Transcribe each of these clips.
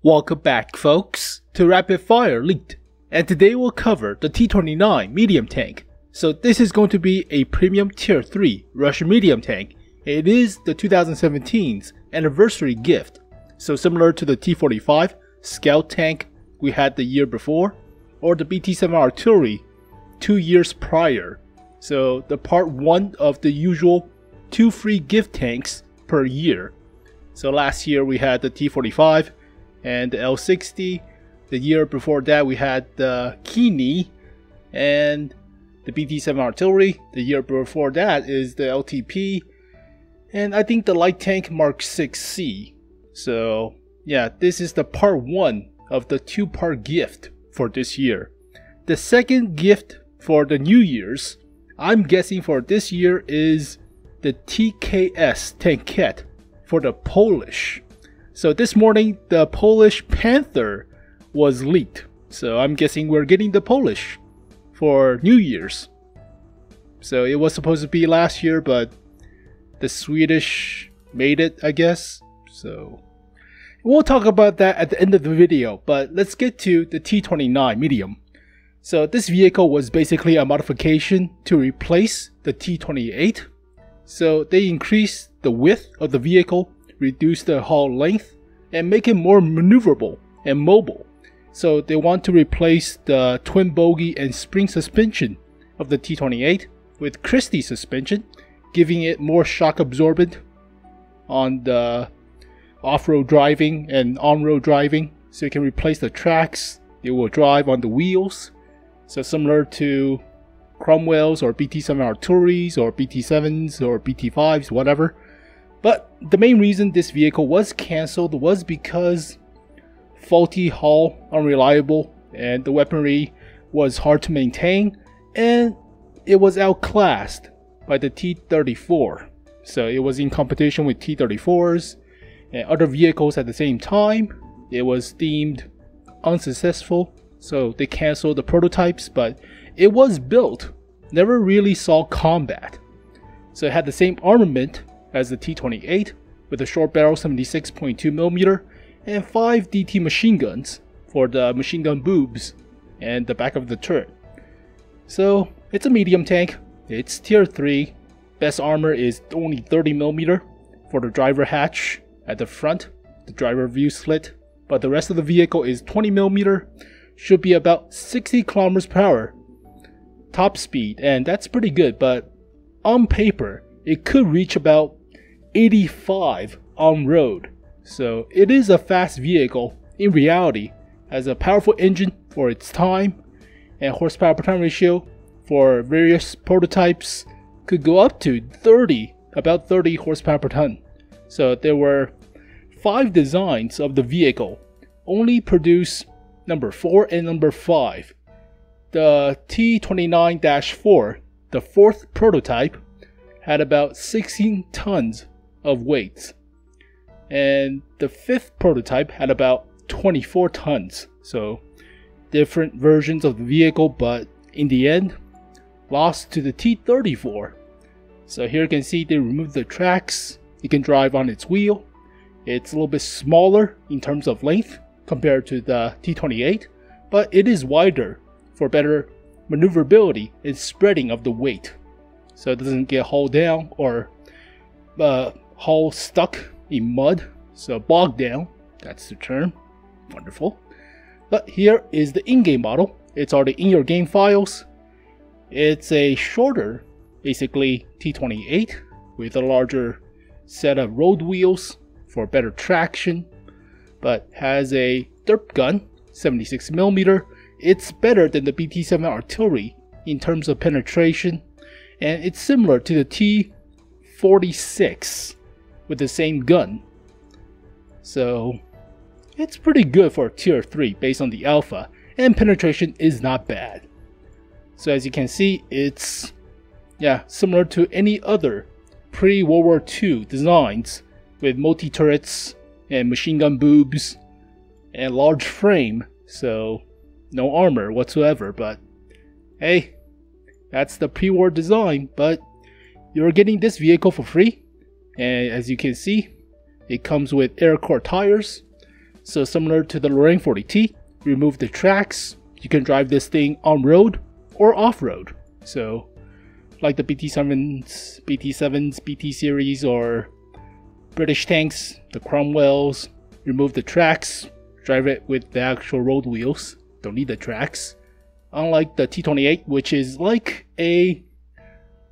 Welcome back, folks, to Rapid Fire Leaked, and today we'll cover the T29 Medium tank. So this is going to be a premium tier 3 Russian medium tank. It is the 2017's anniversary gift, so similar to the T45 scout tank we had the year before, or the BT7 artillery 2 years prior. So the part 1 of the usual 2 free gift tanks per year. So last year we had the T45 and the L60. The year before that we had the Kini and the BT7 artillery. The year before that is the LTP, and I think the light tank Mark 6C. So yeah, this is the part 1 of the 2-part gift for this year. The second gift for the New Year's, I'm guessing for this year, is the TKS tankette for the Polish. So this morning the Polish Panther was leaked, so I'm guessing we're getting the Polish for New Year's. So it was supposed to be last year, but the Swedish made it, I guess. So we'll talk about that at the end of the video, but let's get to the T29 Medium. So this vehicle was basically a modification to replace the T28. So they increased the width of the vehicle, reduce the hull length, and make it more maneuverable and mobile. So they want to replace the twin bogie and spring suspension of the T28 with Christie suspension, giving it more shock absorbent on the off-road driving and on-road driving. So you can replace the tracks, it will drive on the wheels. So similar to Cromwell's or BT7 artilleries or BT7s or BT5s, whatever. But the main reason this vehicle was cancelled was because faulty hull, unreliable, and the weaponry was hard to maintain, and it was outclassed by the T34. So it was in competition with T34s and other vehicles at the same time. It was deemed unsuccessful, so they cancelled the prototypes, but it was built, never really saw combat. So it had the same armament as the T28 with a short barrel 76.2mm and 5 DT machine guns for the machine gun boobs and the back of the turret. So it's a medium tank, it's tier 3, best armor is only 30mm for the driver hatch at the front, the driver view slit, but the rest of the vehicle is 20mm, should be about 60 km/h top speed, and that's pretty good, but on paper it could reach about 85 on road. So it is a fast vehicle in reality, has a powerful engine for its time, and horsepower per ton ratio for various prototypes could go up to 30, about 30 horsepower per ton. So there were 5 designs of the vehicle, only produce number 4 and number 5. The T29-4, the 4th prototype, had about 16 tons of weight, and the 5th prototype had about 24 tons. So different versions of the vehicle, but in the end lost to the T34. So here you can see they removed the tracks. You can drive on its wheel. It's a little bit smaller in terms of length compared to the T28, but it is wider for better maneuverability and spreading of the weight, so it doesn't get hauled down or hull stuck in mud, so bogged down, that's the term. Wonderful. But here is the in-game model. It's already in your game files. It's a shorter, basically T28 with a larger set of road wheels for better traction, but has a derp gun, 76mm. It's better than the BT7 artillery in terms of penetration, and it's similar to the T46 with the same gun. So it's pretty good for tier 3 based on the alpha, and penetration is not bad. So as you can see, it's similar to any other pre-World War II designs with multi-turrets and machine gun boobs and large frame, so no armor whatsoever. But hey, that's the pre-war design, but you're getting this vehicle for free. And as you can see, it comes with air core tires, So similar to the Lorraine 40T, remove the tracks. You can drive this thing on road or off-road. So like the BT7s, BT series, or British tanks, the Cromwells, remove the tracks, drive it with the actual road wheels. Don't need the tracks. Unlike the T28, which is like a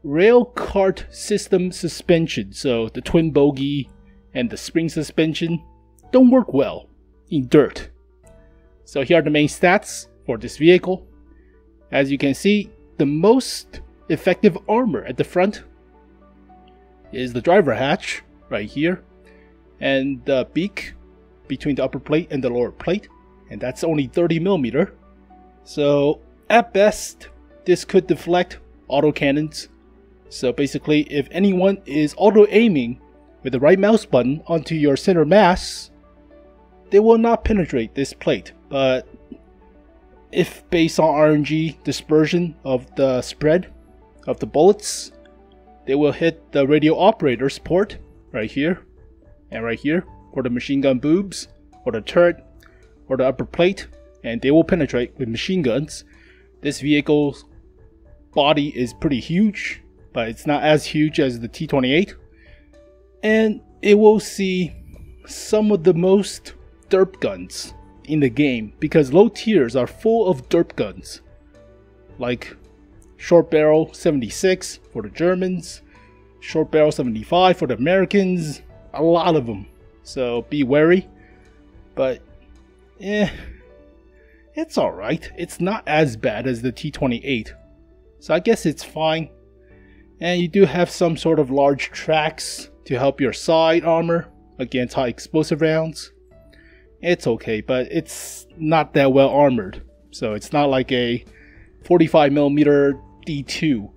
rail cart system suspension. So the twin bogie and the spring suspension don't work well in dirt. So here are the main stats for this vehicle. As you can see, the most effective armor at the front is the driver hatch right here, and the beak between the upper plate and the lower plate, and that's only 30mm. So at best, this could deflect auto cannons. So basically, if anyone is auto aiming with the right mouse button onto your center mass, they will not penetrate this plate. But if based on RNG dispersion of the spread of the bullets, they will hit the radio operator's port right here and right here for the machine gun boobs or the turret or the upper plate, and they will penetrate with machine guns. This vehicle's body is pretty huge, but it's not as huge as the T28, and it will see some of the most derp guns in the game, because low tiers are full of derp guns, like short barrel 76 for the Germans, short barrel 75 for the Americans, a lot of them. So be wary, but it's alright. It's not as bad as the T28, so I guess it's fine. And you do have some sort of large tracks to help your side armor against high explosive rounds. It's okay, but it's not that well armored. So it's not like a 45mm D2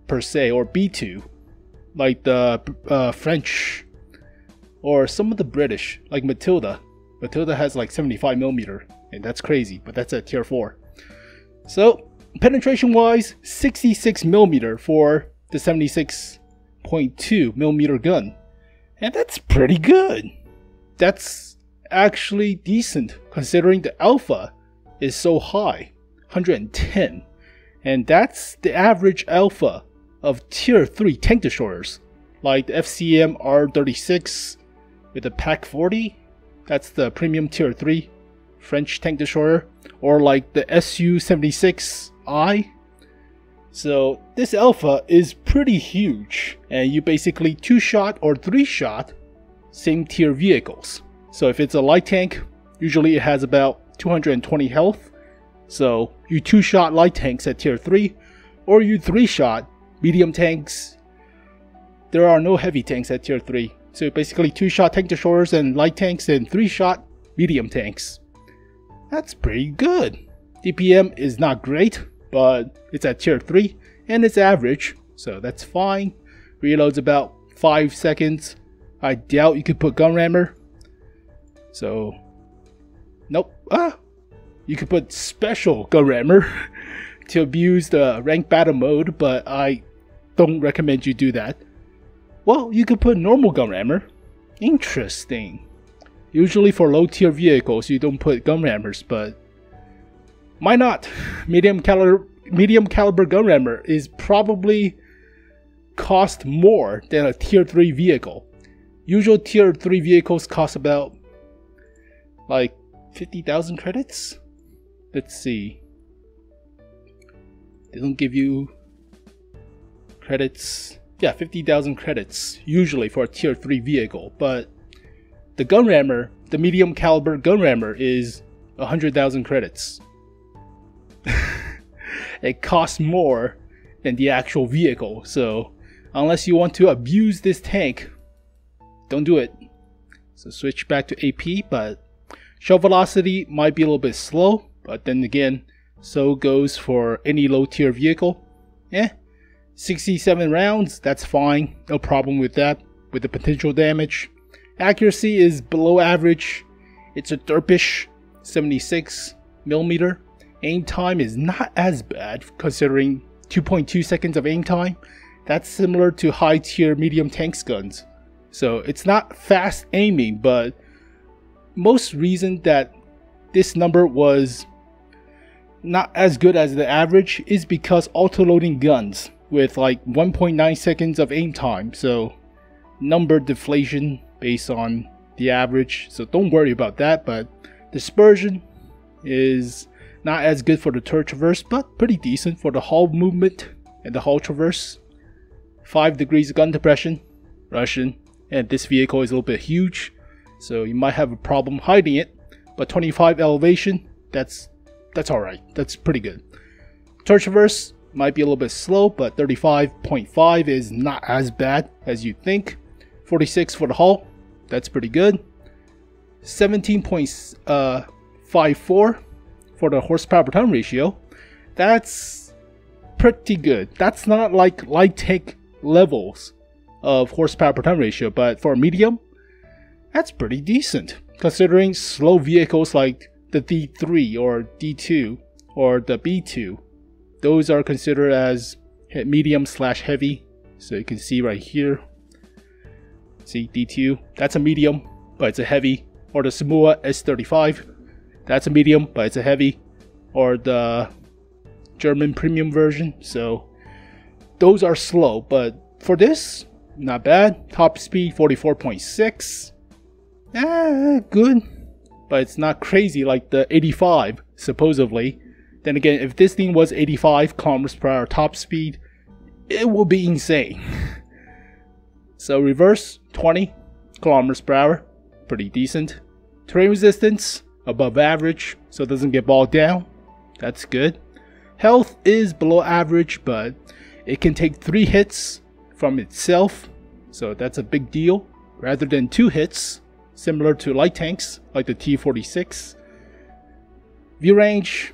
per se, or B2 like the French or some of the British, like Matilda. Matilda has like 75mm, and that's crazy, but that's at tier 4. So penetration wise, 66mm for the 76.2mm gun, and that's pretty good. That's actually decent considering the alpha is so high, 110, and that's the average alpha of tier 3 tank destroyers like the FCM R36 with the PAC 40. That's the premium tier 3 French tank destroyer, or like the Su-76I. So this alpha is pretty huge, and you basically 2-shot or 3-shot same tier vehicles. So if it's a light tank, usually it has about 220 health. So you 2-shot light tanks at tier 3, or you 3-shot medium tanks. There are no heavy tanks at tier 3. So basically 2-shot tank destroyers and light tanks, and 3-shot medium tanks. That's pretty good. DPM is not great, but it's at tier 3 and it's average, so that's fine. Reloads about 5 seconds. I doubt you could put gun rammer. So, nope. You could put special gun rammer to abuse the ranked battle mode, but I don't recommend you do that. Well, you could put normal gun rammer. Interesting. Usually for low tier vehicles you don't put gun rammers, but why not? Medium caliber gun rammer is probably cost more than a tier 3 vehicle. Usual tier 3 vehicles cost about like 50,000 credits. Let's see. They don't give you credits. Yeah, 50,000 credits usually for a tier 3 vehicle, but the gun rammer, the medium caliber gun rammer, is 100,000 credits. It costs more than the actual vehicle, so unless you want to abuse this tank, don't do it. So switch back to AP, but shell velocity might be a little bit slow, but then again, so goes for any low tier vehicle. 67 rounds, that's fine, no problem with that, with the potential damage. Accuracy is below average. It's a derpish 76mm. Aim time is not as bad considering 2.2 seconds of aim time. That's similar to high tier medium tanks guns. So it's not fast aiming, but most reason that this number was not as good as the average is because auto-loading guns with like 1.9 seconds of aim time, so number deflation based on the average, so don't worry about that. But dispersion is not as good for the turret traverse, but pretty decent for the hull movement and the hull traverse. 5 degrees of gun depression, Russian, and this vehicle is a little bit huge, so you might have a problem hiding it. But 25 elevation, that's alright, that's pretty good. Turret traverse might be a little bit slow, but 35.5 is not as bad as you think. 46 for the hull, that's pretty good. 17.54 for the horsepower per ton ratio, that's pretty good. That's not like light tank levels of horsepower per ton ratio, but for a medium, that's pretty decent considering slow vehicles like the D3 or D2 or the B2. Those are considered as medium slash heavy. So you can see right here, see D2, that's a medium, but it's a heavy. Or the Samua S35, that's a medium, but it's a heavy. Or the German premium version. So those are slow, but for this, not bad. Top speed 44.6. Good, but it's not crazy like the 85 supposedly. Then again, if this thing was 85 kilometers per hour top speed, it would be insane. So reverse 20 kilometers per hour, pretty decent. Terrain resistance above average, so it doesn't get bogged down. That's good. Health is below average, but it can take 3 hits from itself, so that's a big deal rather than 2 hits, similar to light tanks like the T46. View range,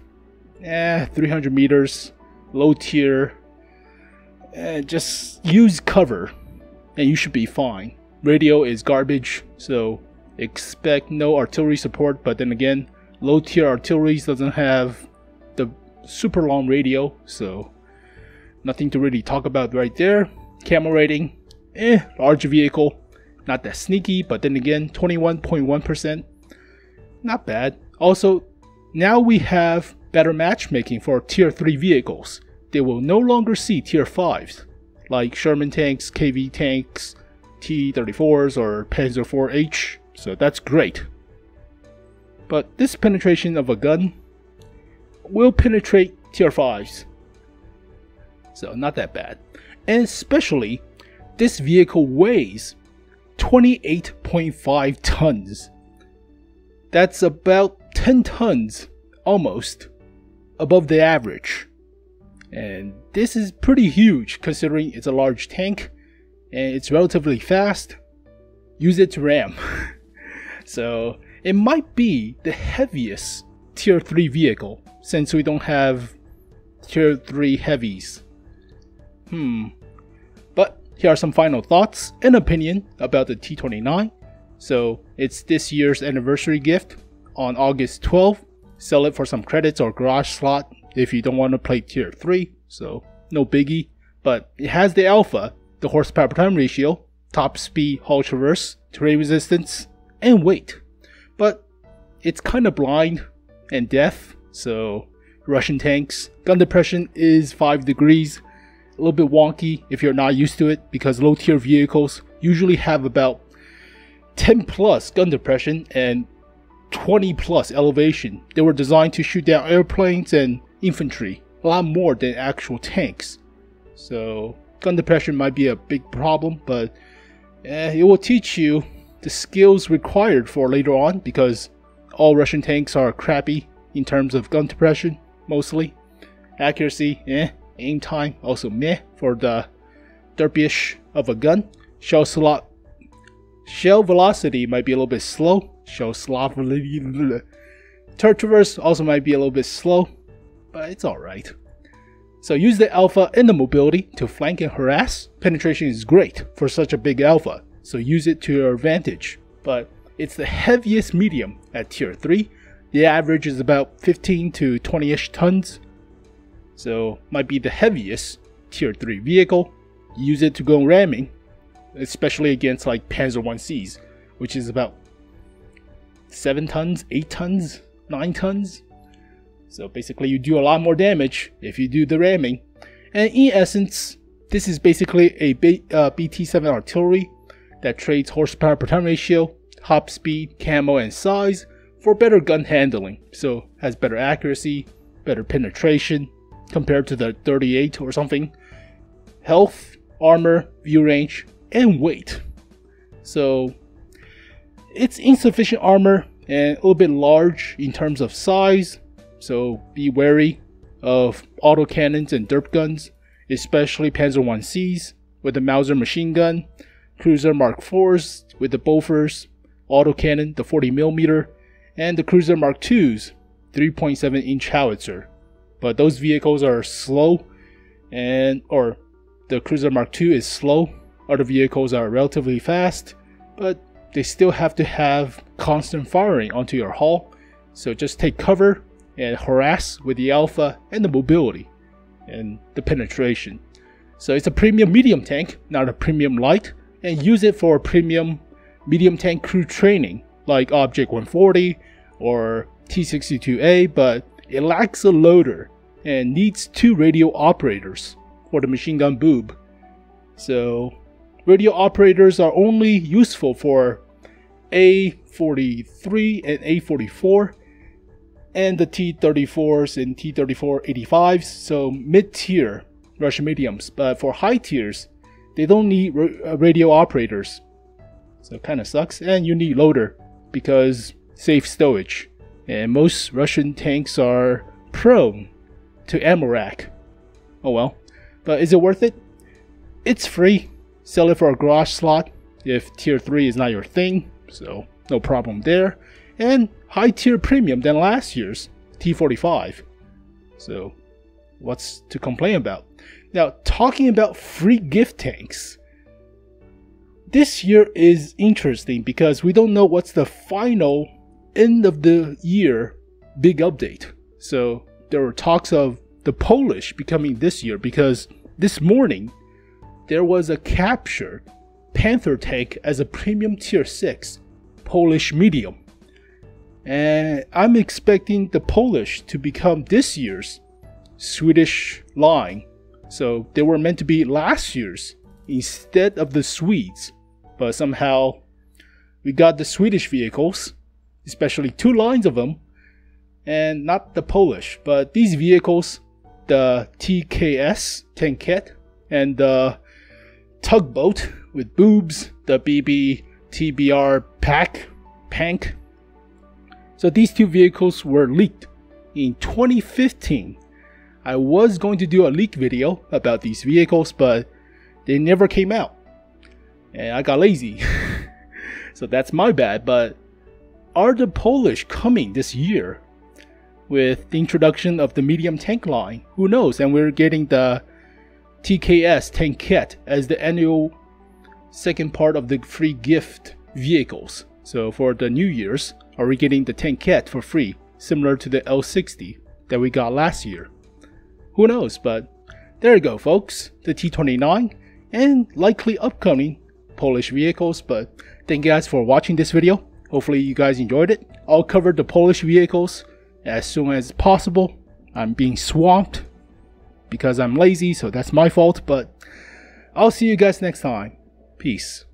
300 meters, low tier. Just use cover and you should be fine. Radio is garbage, so expect no artillery support, but then again, low tier artillery doesn't have the super long radio, so nothing to really talk about right there. Camo rating, large vehicle, not that sneaky, but then again, 21.1%, not bad. Also, now we have better matchmaking for tier 3 vehicles. They will no longer see tier 5s, like Sherman tanks, KV tanks, T-34s, or Panzer IV-H, so that's great. But this penetration of a gun will penetrate tier 5s, so not that bad. And especially, this vehicle weighs 28.5 tons. That's about 10 tons, almost, above the average. And this is pretty huge considering it's a large tank and it's relatively fast. Use it to ram. So it might be the heaviest tier 3 vehicle since we don't have tier 3 heavies. But here are some final thoughts and opinion about the T29. So it's this year's anniversary gift on August 12th. Sell it for some credits or garage slot if you don't want to play tier 3, so no biggie. But it has the alpha, the horsepower per ton ratio, top speed, hull traverse, terrain resistance, and weight. But it's kind of blind and deaf, so Russian tanks, gun depression is 5 degrees, a little bit wonky if you're not used to it because low tier vehicles usually have about 10 plus gun depression and 20 plus elevation. They were designed to shoot down airplanes and infantry, a lot more than actual tanks. So gun depression might be a big problem, but it will teach you the skills required for later on because all Russian tanks are crappy in terms of gun depression, mostly. Accuracy, aim time, also meh for the derpyish of a gun. Shell velocity might be a little bit slow. Turret traverse also might be a little bit slow, but it's alright. So use the alpha and the mobility to flank and harass. Penetration is great for such a big alpha, so use it to your advantage. But it's the heaviest medium at tier 3. The average is about 15 to 20-ish tons. So might be the heaviest tier 3 vehicle. Use it to go ramming, especially against like Panzer 1Cs, which is about 7 tons, 8 tons, 9 tons. So basically you do a lot more damage if you do the ramming. And in essence, this is basically a BT-7 artillery that trades horsepower per ton ratio, hop speed, camo, and size for better gun handling. So has better accuracy, better penetration compared to the 38 or something. Health, armor, view range, and weight. So it's insufficient armor and a little bit large in terms of size. So be wary of autocannons and derp guns, especially Panzer 1Cs with the Mauser machine gun, Cruiser Mark IVs with the Bofors, autocannon, the 40mm, and the Cruiser Mark IIs, 3.7-inch howitzer. But those vehicles are slow, or the Cruiser Mark II is slow. Other vehicles are relatively fast, but they still have to have constant firing onto your hull. So just take cover and harass with the alpha and the mobility and the penetration. So it's a premium medium tank, not a premium light, and use it for premium medium tank crew training like Object 140 or T62A, but it lacks a loader and needs 2 radio operators for the machine gun boob. So radio operators are only useful for A43 and A44 and the T34s and T34-85s, so mid-tier Russian mediums. But for high tiers, they don't need radio operators. So it kind of sucks. And you need loader because safe stowage. And most Russian tanks are prone to ammo rack. Oh well. But is it worth it? It's free. Sell it for a garage slot if tier 3 is not your thing. So no problem there. And high tier premium than last year's T45. So what's to complain about? Now, talking about free gift tanks, this year is interesting because we don't know what's the final end of the year big update. So there were talks of the Polish becoming this year because this morning there was a captured Panther tank as a premium tier 6 Polish medium. And I'm expecting the Polish to become this year's Swedish line. So they were meant to be last year's instead of the Swedes. But somehow we got the Swedish vehicles, especially 2 lines of them, and not the Polish. But these vehicles, the TKS tankette and the tugboat with boobs, the BB TBR Pank. So these 2 vehicles were leaked in 2015. I was going to do a leak video about these vehicles, but they never came out. And I got lazy. So that's my bad. But are the Polish coming this year with the introduction of the medium tank line? Who knows? And we're getting the TKS tankette as the annual second part of the free gift vehicles. So for the New Year's, are we getting the tankette for free, similar to the L60 that we got last year? Who knows? But there you go, folks. The T29 and likely upcoming Polish vehicles. But thank you guys for watching this video. Hopefully you guys enjoyed it. I'll cover the Polish vehicles as soon as possible. I'm being swamped because I'm lazy, so that's my fault. But I'll see you guys next time. Peace.